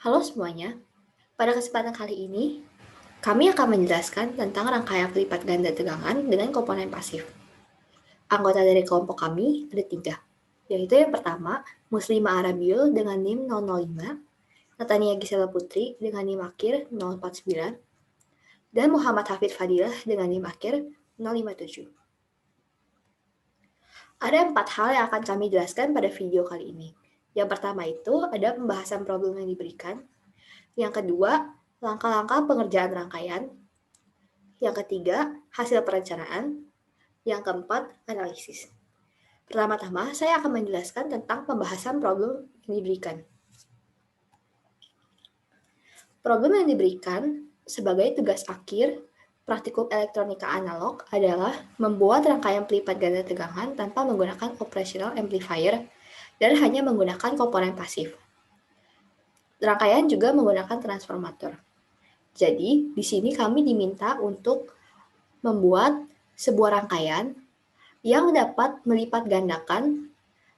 Halo semuanya, pada kesempatan kali ini, kami akan menjelaskan tentang rangkaian pelipat ganda tegangan dengan komponen pasif. Anggota dari kelompok kami ada tiga, yaitu yang pertama, Muslimah Arabiul dengan NIM 005, Natania Gisela Putri dengan NIM akhir 049, dan Muhammad Hafid Fadilah dengan NIM akhir 057. Ada 4 hal yang akan kami jelaskan pada video kali ini. Yang pertama itu ada pembahasan problem yang diberikan. Yang kedua, langkah-langkah pengerjaan rangkaian. Yang ketiga, hasil perencanaan. Yang keempat, analisis. Pertama-tama, saya akan menjelaskan tentang pembahasan problem yang diberikan. Problem yang diberikan sebagai tugas akhir praktikum elektronika analog adalah membuat rangkaian pelipat ganda tegangan tanpa menggunakan operational amplifier dan hanya menggunakan komponen pasif. Rangkaian juga menggunakan transformator. Jadi, di sini kami diminta untuk membuat sebuah rangkaian yang dapat melipat gandakan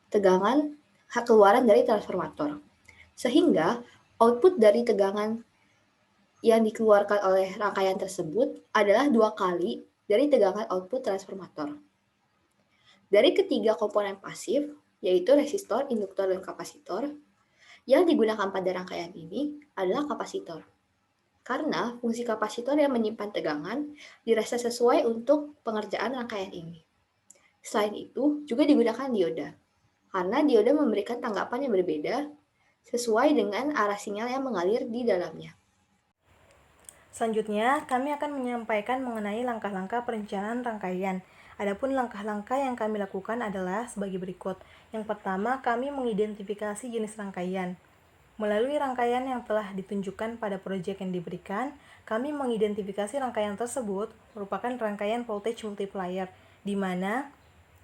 tegangan keluaran dari transformator. Sehingga output dari tegangan yang dikeluarkan oleh rangkaian tersebut adalah 2 kali dari tegangan output transformator. Dari ketiga komponen pasif, yaitu resistor, induktor, dan kapasitor, yang digunakan pada rangkaian ini adalah kapasitor. Karena fungsi kapasitor yang menyimpan tegangan dirasa sesuai untuk pengerjaan rangkaian ini. Selain itu, juga digunakan dioda, karena dioda memberikan tanggapan yang berbeda sesuai dengan arah sinyal yang mengalir di dalamnya. Selanjutnya, kami akan menyampaikan mengenai langkah-langkah perencanaan rangkaian. Adapun langkah-langkah yang kami lakukan adalah sebagai berikut. Yang pertama, kami mengidentifikasi jenis rangkaian. Melalui rangkaian yang telah ditunjukkan pada proyek yang diberikan, kami mengidentifikasi rangkaian tersebut merupakan rangkaian voltage multiplier, di mana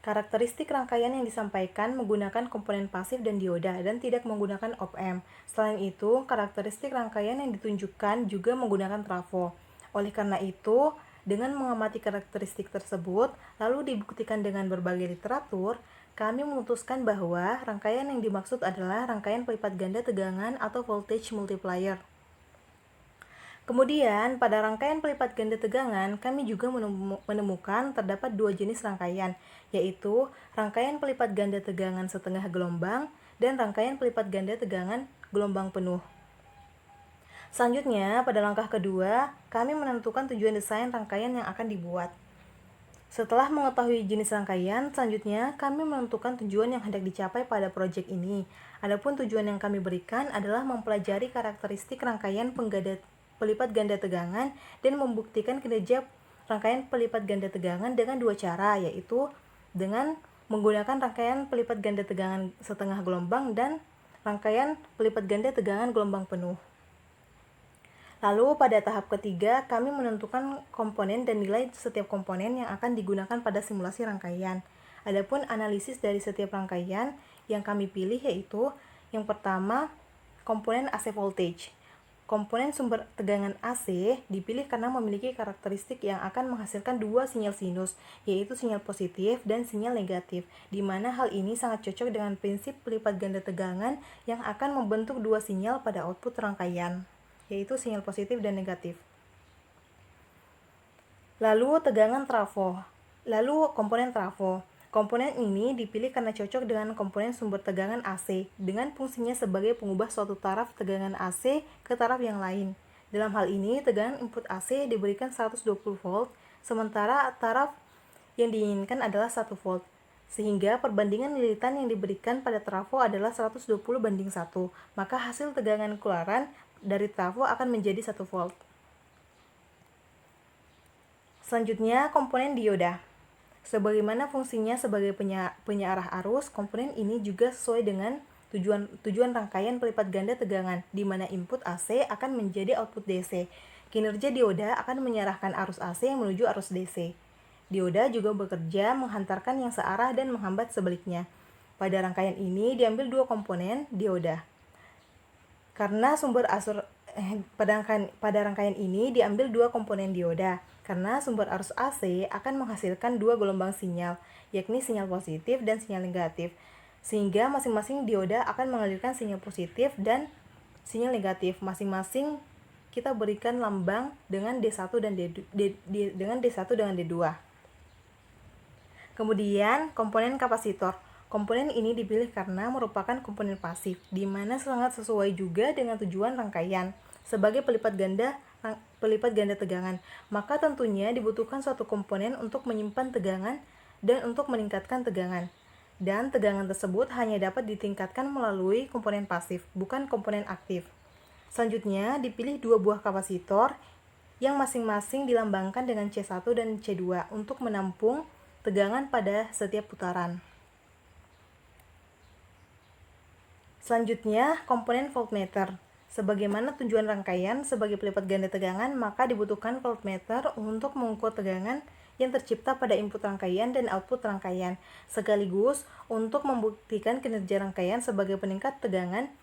karakteristik rangkaian yang disampaikan menggunakan komponen pasif dan dioda dan tidak menggunakan op-amp. Selain itu, karakteristik rangkaian yang ditunjukkan juga menggunakan trafo. Oleh karena itu, dengan mengamati karakteristik tersebut, lalu dibuktikan dengan berbagai literatur, kami memutuskan bahwa rangkaian yang dimaksud adalah rangkaian pelipat ganda tegangan atau voltage multiplier. Kemudian, pada rangkaian pelipat ganda tegangan, kami juga menemukan terdapat dua jenis rangkaian, yaitu rangkaian pelipat ganda tegangan setengah gelombang dan rangkaian pelipat ganda tegangan gelombang penuh. Selanjutnya, pada langkah kedua, kami menentukan tujuan desain rangkaian yang akan dibuat. Setelah mengetahui jenis rangkaian, selanjutnya kami menentukan tujuan yang hendak dicapai pada proyek ini. Adapun tujuan yang kami berikan adalah mempelajari karakteristik rangkaian pelipat ganda tegangan dan membuktikan kinerja rangkaian pelipat ganda tegangan dengan dua cara, yaitu dengan menggunakan rangkaian pelipat ganda tegangan setengah gelombang dan rangkaian pelipat ganda tegangan gelombang penuh. Lalu pada tahap ketiga, kami menentukan komponen dan nilai setiap komponen yang akan digunakan pada simulasi rangkaian. Adapun analisis dari setiap rangkaian yang kami pilih yaitu yang pertama, komponen AC voltage. Komponen sumber tegangan AC dipilih karena memiliki karakteristik yang akan menghasilkan dua sinyal sinus, yaitu sinyal positif dan sinyal negatif, di mana hal ini sangat cocok dengan prinsip pelipat ganda tegangan yang akan membentuk dua sinyal pada output rangkaian, yaitu sinyal positif dan negatif. Lalu tegangan trafo. Lalu komponen trafo. Komponen ini dipilih karena cocok dengan komponen sumber tegangan AC dengan fungsinya sebagai pengubah suatu taraf tegangan AC ke taraf yang lain. Dalam hal ini, tegangan input AC diberikan 120 volt, sementara taraf yang diinginkan adalah 1 volt. Sehingga perbandingan lilitan yang diberikan pada trafo adalah 120:1, maka hasil tegangan keluaran dari trafo akan menjadi 1 volt. Selanjutnya, komponen dioda. Sebagaimana fungsinya sebagai penyarah arus, komponen ini juga sesuai dengan tujuan rangkaian pelipat ganda tegangan, di mana input AC akan menjadi output DC. Kinerja dioda akan menyarahkan arus AC menuju arus DC. Dioda juga bekerja menghantarkan yang searah dan menghambat sebaliknya. Pada rangkaian ini diambil dua komponen dioda. Karena pada rangkaian ini diambil dua komponen dioda. Karena sumber arus AC akan menghasilkan dua gelombang sinyal, yakni sinyal positif dan sinyal negatif. Sehingga masing-masing dioda akan mengalirkan sinyal positif dan sinyal negatif. Masing-masing kita berikan lambang dengan D1 dan D2. Kemudian komponen kapasitor. Komponen ini dipilih karena merupakan komponen pasif, di mana sangat sesuai juga dengan tujuan rangkaian sebagai pelipat ganda tegangan. Maka tentunya dibutuhkan suatu komponen untuk menyimpan tegangan dan untuk meningkatkan tegangan. Dan tegangan tersebut hanya dapat ditingkatkan melalui komponen pasif, bukan komponen aktif. Selanjutnya dipilih dua buah kapasitor yang masing-masing dilambangkan dengan C1 dan C2 untuk menampung tegangan pada setiap putaran. Selanjutnya, komponen voltmeter. Sebagaimana tujuan rangkaian sebagai pelipat ganda tegangan, maka dibutuhkan voltmeter untuk mengukur tegangan yang tercipta pada input rangkaian dan output rangkaian, sekaligus untuk membuktikan kinerja rangkaian sebagai peningkat tegangan.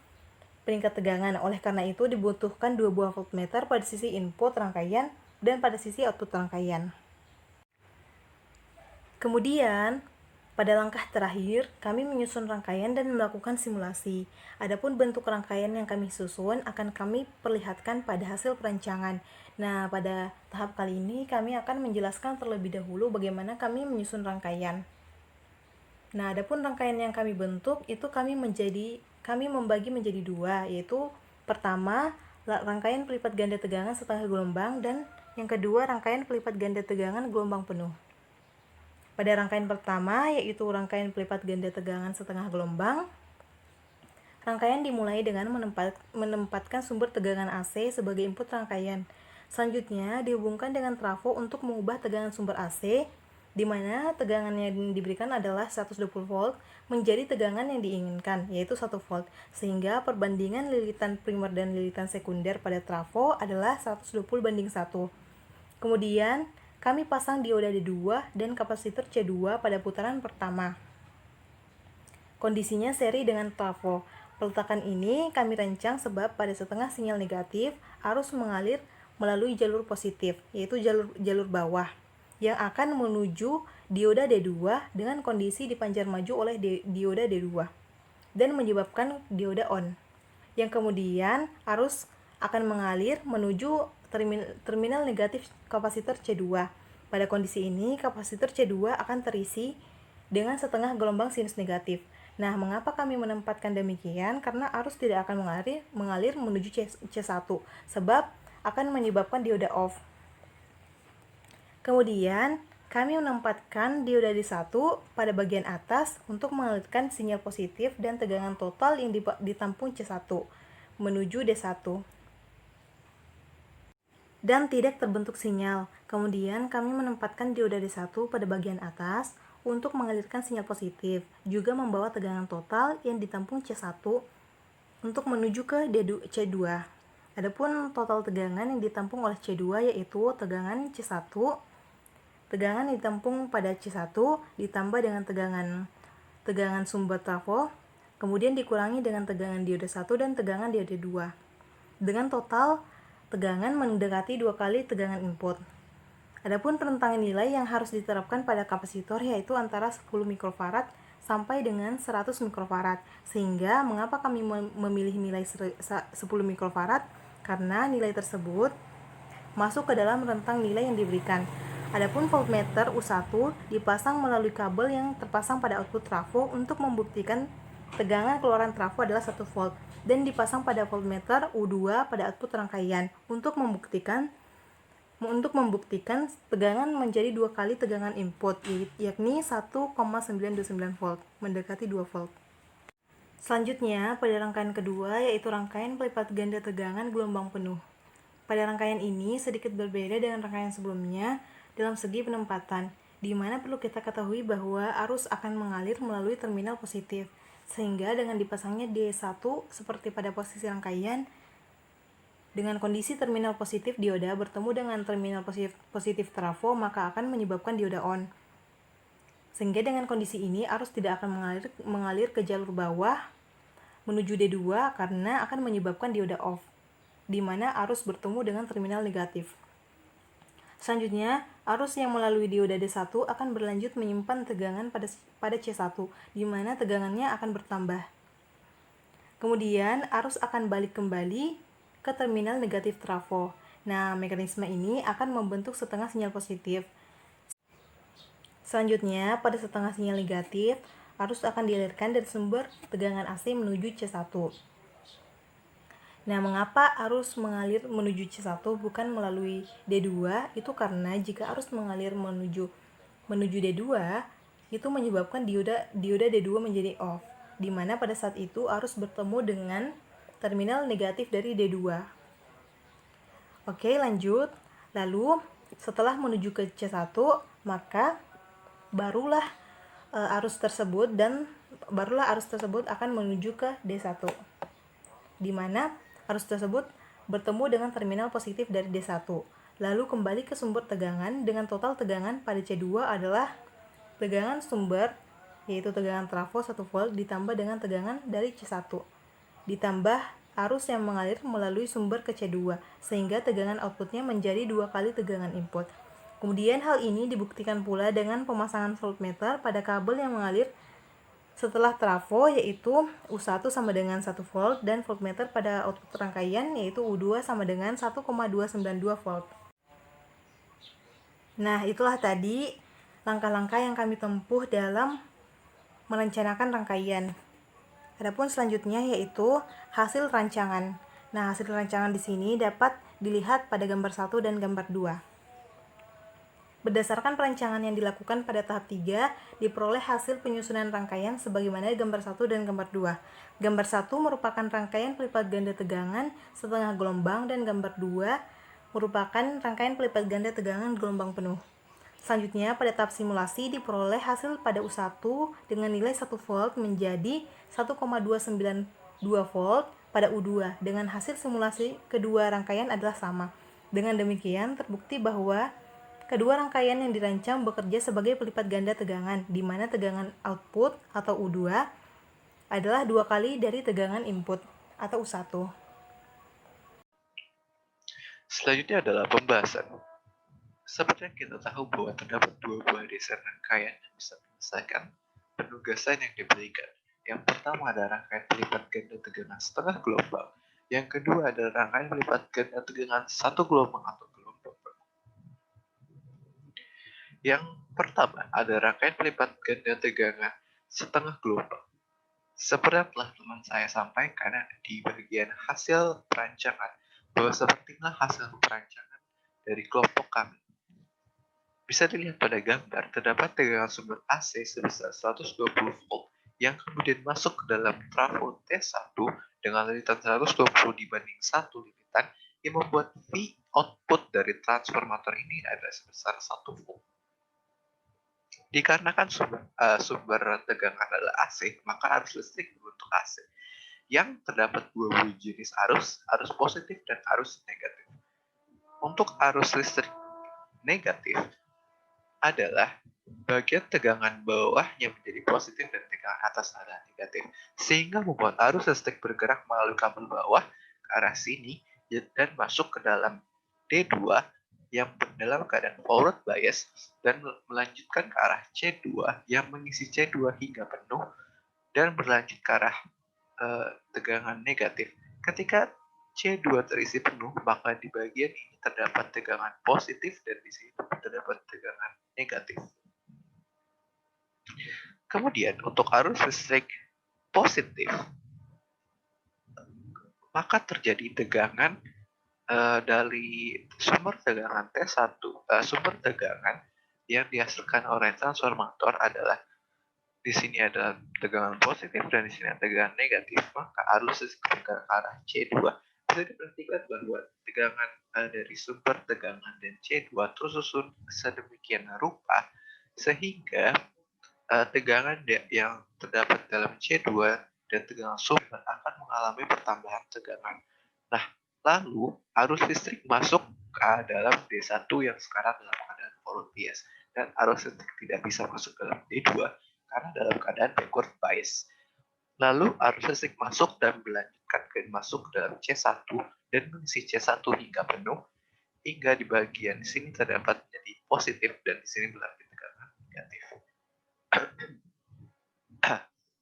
Oleh karena itu, dibutuhkan dua buah voltmeter pada sisi input rangkaian dan pada sisi output rangkaian. Kemudian, pada langkah terakhir, kami menyusun rangkaian dan melakukan simulasi. Adapun bentuk rangkaian yang kami susun akan kami perlihatkan pada hasil perancangan. Nah, pada tahap kali ini kami akan menjelaskan terlebih dahulu bagaimana kami menyusun rangkaian. Nah, adapun rangkaian yang kami bentuk itu kami membagi menjadi dua, yaitu pertama, rangkaian pelipat ganda tegangan setengah gelombang, dan yang kedua, rangkaian pelipat ganda tegangan gelombang penuh. Pada rangkaian pertama, yaitu rangkaian pelipat ganda tegangan setengah gelombang, rangkaian dimulai dengan menempatkan sumber tegangan AC sebagai input rangkaian. Selanjutnya, dihubungkan dengan trafo untuk mengubah tegangan sumber AC, di mana tegangan yang diberikan adalah 120 volt menjadi tegangan yang diinginkan, yaitu 1 volt, sehingga perbandingan lilitan primer dan lilitan sekunder pada trafo adalah 120:1. Kemudian, kami pasang dioda D2 dan kapasitor C2 pada putaran pertama. Kondisinya seri dengan trafo. Peletakan ini kami rancang sebab pada setengah sinyal negatif arus mengalir melalui jalur positif, yaitu jalur bawah, yang akan menuju dioda D2 dengan kondisi dipancar maju oleh dioda D2 dan menyebabkan dioda on, yang kemudian arus akan mengalir menuju terminal negatif kapasitor C2. Pada kondisi ini, kapasitor C2 akan terisi dengan setengah gelombang sinus negatif. Nah, mengapa kami menempatkan demikian? Karena arus tidak akan mengalir menuju C1, sebab akan menyebabkan dioda off. Kemudian, kami menempatkan dioda D1 pada bagian atas untuk mengalirkan sinyal positif dan tegangan total yang ditampung C1 menuju D1. Dan tidak terbentuk sinyal. Kemudian kami menempatkan dioda D1 pada bagian atas untuk mengalirkan sinyal positif, juga membawa tegangan total yang ditampung C1 untuk menuju ke C2. Adapun total tegangan yang ditampung oleh C2 yaitu tegangan C1, tegangan yang ditampung pada C1 ditambah dengan tegangan sumber trafo, kemudian dikurangi dengan tegangan dioda 1 dan tegangan dioda 2. Dengan total tegangan mendekati 2 kali tegangan input. Adapun rentangan nilai yang harus diterapkan pada kapasitor yaitu antara 10 mikrofarad sampai dengan 100 mikrofarad. Sehingga mengapa kami memilih nilai 10 mikrofarad? Karena nilai tersebut masuk ke dalam rentang nilai yang diberikan. Adapun voltmeter U1 dipasang melalui kabel yang terpasang pada output trafo untuk membuktikan tegangan keluaran trafo adalah 1 volt, dan dipasang pada voltmeter U2 pada output rangkaian untuk membuktikan tegangan menjadi 2 kali tegangan input, yakni 1,929 volt, mendekati 2 volt. Selanjutnya, pada rangkaian kedua yaitu rangkaian pelipat ganda tegangan gelombang penuh. Pada rangkaian ini sedikit berbeda dengan rangkaian sebelumnya dalam segi penempatan, di mana perlu kita ketahui bahwa arus akan mengalir melalui terminal positif, sehingga dengan dipasangnya D1 seperti pada posisi rangkaian, dengan kondisi terminal positif dioda bertemu dengan terminal positif trafo, maka akan menyebabkan dioda on. Sehingga dengan kondisi ini arus tidak akan mengalir ke jalur bawah menuju D2 karena akan menyebabkan dioda off, di mana arus bertemu dengan terminal negatif. Selanjutnya, arus yang melalui dioda D1 akan berlanjut menyimpan tegangan pada C1, di mana tegangannya akan bertambah. Kemudian arus akan balik kembali ke terminal negatif trafo. Nah, mekanisme ini akan membentuk setengah sinyal positif. Selanjutnya, pada setengah sinyal negatif, arus akan dialirkan dari sumber tegangan AC menuju C1. Nah, mengapa arus mengalir menuju C1 bukan melalui D2? Itu karena jika arus mengalir menuju D2, itu menyebabkan dioda D2 menjadi off, di mana pada saat itu arus bertemu dengan terminal negatif dari D2. Oke, lanjut. Lalu, setelah menuju ke C1, maka barulah arus tersebut akan menuju ke D1, di mana arus tersebut bertemu dengan terminal positif dari D1, lalu kembali ke sumber tegangan dengan total tegangan pada C2 adalah tegangan sumber, yaitu tegangan trafo 1 volt ditambah dengan tegangan dari C1, ditambah arus yang mengalir melalui sumber ke C2, sehingga tegangan outputnya menjadi 2 kali tegangan input. Kemudian hal ini dibuktikan pula dengan pemasangan voltmeter pada kabel yang mengalir setelah trafo, yaitu U1 sama dengan 1 volt, dan voltmeter pada output rangkaian, yaitu U2 sama dengan 1,292 volt. Nah, itulah tadi langkah-langkah yang kami tempuh dalam merencanakan rangkaian. Adapun selanjutnya yaitu hasil rancangan. Nah, hasil rancangan di sini dapat dilihat pada gambar 1 dan gambar 2. Berdasarkan perancangan yang dilakukan pada tahap 3, diperoleh hasil penyusunan rangkaian sebagaimana gambar 1 dan gambar 2. Gambar 1 merupakan rangkaian pelipat ganda tegangan setengah gelombang dan gambar 2 merupakan rangkaian pelipat ganda tegangan gelombang penuh. Selanjutnya, pada tahap simulasi diperoleh hasil pada U1 dengan nilai 1 volt menjadi 1,292 volt pada U2 dengan hasil simulasi kedua rangkaian adalah sama. Dengan demikian, terbukti bahwa kedua rangkaian yang dirancang bekerja sebagai pelipat ganda tegangan, di mana tegangan output atau U2 adalah 2 kali dari tegangan input atau U1. Selanjutnya adalah pembahasan. Seperti yang kita tahu bahwa terdapat dua buah desain rangkaian yang bisa menyelesaikan penugasan yang diberikan. Yang pertama adalah rangkaian pelipat ganda tegangan setengah gelombang. Yang kedua adalah rangkaian pelipat ganda tegangan satu gelombang atau gelombang penuh. Yang pertama ada rangkaian pelipat ganda tegangan setengah gelombang. Seperti yang telah teman saya sampaikan di bagian hasil perancangan, bahwa sepertilah hasil perancangan dari kelompok kami. Bisa dilihat pada gambar, terdapat tegangan sumber AC sebesar 120 volt yang kemudian masuk ke dalam trafo T1 dengan lilitan 120 dibanding 1 lilitan, yang membuat V output dari transformator ini adalah sebesar 1 volt. Dikarenakan sumber tegangan adalah AC, maka arus listrik berbentuk AC. Yang terdapat dua jenis arus positif dan arus negatif. Untuk arus listrik negatif adalah bagian tegangan bawah yang menjadi positif dan tegangan atas adalah negatif, sehingga membuat arus listrik bergerak melalui kabel bawah ke arah sini dan masuk ke dalam D2 yang dalam keadaan forward bias dan melanjutkan ke arah C2 yang mengisi C2 hingga penuh dan berlanjut ke arah tegangan negatif. Ketika C2 terisi penuh, maka di bagian ini terdapat tegangan positif dan di sini terdapat tegangan negatif. Kemudian untuk arus listrik positif, maka terjadi tegangan dari sumber tegangan T1, sumber tegangan yang dihasilkan oleh transformator adalah di sini adalah tegangan positif dan di sini tegangan negatif, maka arus listrik ke arah C2. Bisa diperhatikan bahwa tegangan dari sumber tegangan dan C2 tersusun sedemikian rupa sehingga tegangan yang terdapat dalam C2 dan tegangan sumber akan mengalami pertambahan tegangan. Nah, lalu arus listrik masuk ke dalam D1 yang sekarang dalam keadaan forward bias, dan arus listrik tidak bisa masuk dalam D2 karena dalam keadaan backward bias. Lalu arus listrik masuk dan melanjutkan masuk ke dalam C1 dan mengisi C1 hingga penuh, hingga di bagian sini terdapat menjadi positif dan di sini berlanjut tegangan negatif.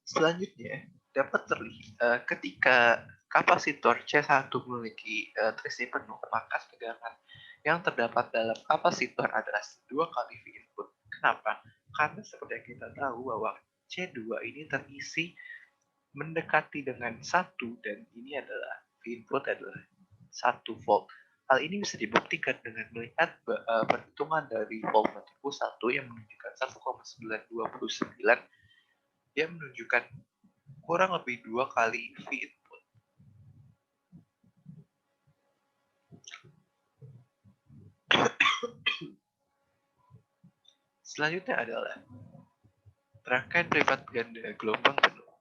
Selanjutnya, dapat terlihat ketika kapasitor C1 memiliki terisi penuh, maka tegangan yang terdapat dalam kapasitor adalah 2 kali V input. Kenapa? Karena seperti yang kita tahu bahwa C2 ini terisi mendekati dengan 1 dan ini adalah V input adalah 1 volt. Hal ini bisa dibuktikan dengan melihat perhitungan dari voltmeterku 1 yang menunjukkan 1,929 yang menunjukkan kurang lebih 2 kali V input. Selanjutnya adalah rangkaian privat ganda gelombang penuh.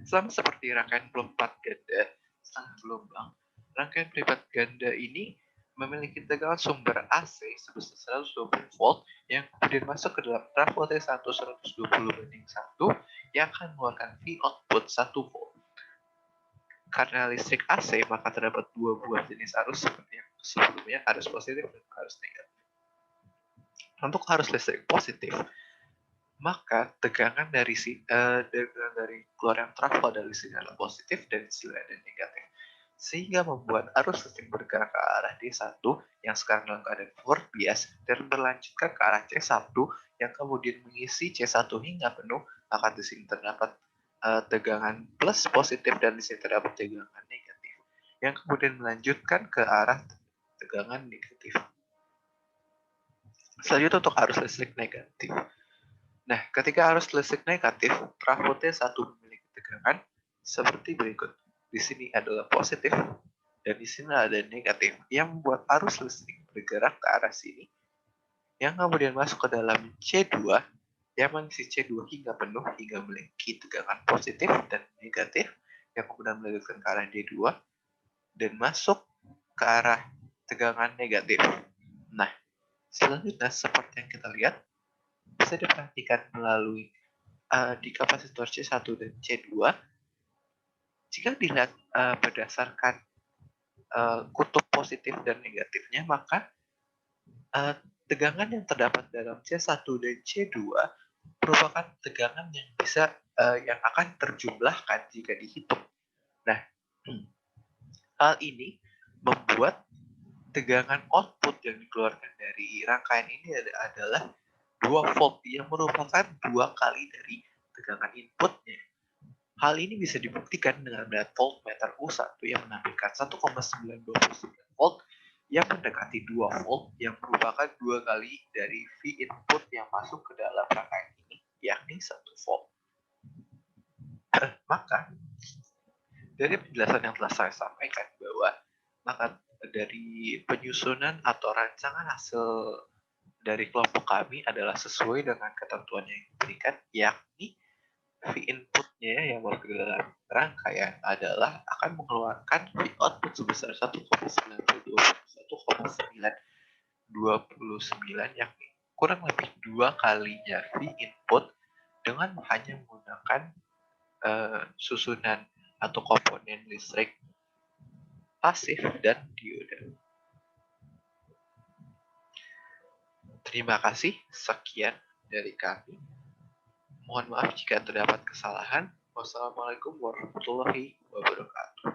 Sama seperti rangkaian privat ganda setengah gelombang, rangkaian privat ganda ini memiliki tegangan sumber AC sebesar 120 volt yang kemudian masuk ke dalam trafo T1 120/1 yang akan mengeluarkan V output 1 volt. Karena listrik AC, maka terdapat 2 buah jenis arus seperti yang sebelumnya, arus positif dan arus negatif. Untuk arus listrik positif, maka tegangan dari keluaran trafo adalah sinyal positif dan sinyal negatif, sehingga membuat arus listrik bergerak ke arah D1 yang sekarang dalam keadaan forward bias dan berlanjutkan ke arah C1 yang kemudian mengisi C1 hingga penuh. Maka di sini terdapat tegangan plus positif dan di sini terdapat tegangan negatif yang kemudian melanjutkan ke arah tegangan negatif. Selanjutnya untuk arus listrik negatif. Nah, ketika arus listrik negatif, trafo T1 memiliki tegangan seperti berikut. Di sini adalah positif dan di sini ada negatif yang membuat arus listrik bergerak ke arah sini yang kemudian masuk ke dalam C2 yang mengisi C2 hingga penuh hingga memiliki tegangan positif dan negatif yang kemudian melanjutkan ke arah D2 dan masuk ke arah tegangan negatif. Nah, selanjutnya seperti yang kita lihat bisa diperhatikan melalui di kapasitor C1 dan C2 jika dilihat berdasarkan kutub positif dan negatifnya, maka tegangan yang terdapat dalam C1 dan C2 merupakan tegangan yang bisa yang akan terjumlahkan jika dihitung. Nah, hal ini membuat tegangan output yang dikeluarkan dari rangkaian ini adalah 2 volt yang merupakan 2 kali dari tegangan inputnya. Hal ini bisa dibuktikan dengan melihat voltmeter U1 yang menampilkan 1,929 volt yang mendekati 2 volt yang merupakan 2 kali dari V input yang masuk ke dalam rangkaian ini, yakni 1 volt. Maka, dari penjelasan yang telah saya sampaikan bahwa maka dari penyusunan atau rancangan hasil dari kelompok kami adalah sesuai dengan ketentuan yang diberikan, yakni V inputnya yang masuk ke dalam rangkaian adalah akan mengeluarkan V output sebesar 1,929 yang kurang lebih 2 kalinya V input dengan hanya menggunakan susunan atau komponen listrik pasif dan dioda. Terima kasih, sekian dari kami. Mohon maaf jika terdapat kesalahan. Wassalamualaikum warahmatullahi wabarakatuh.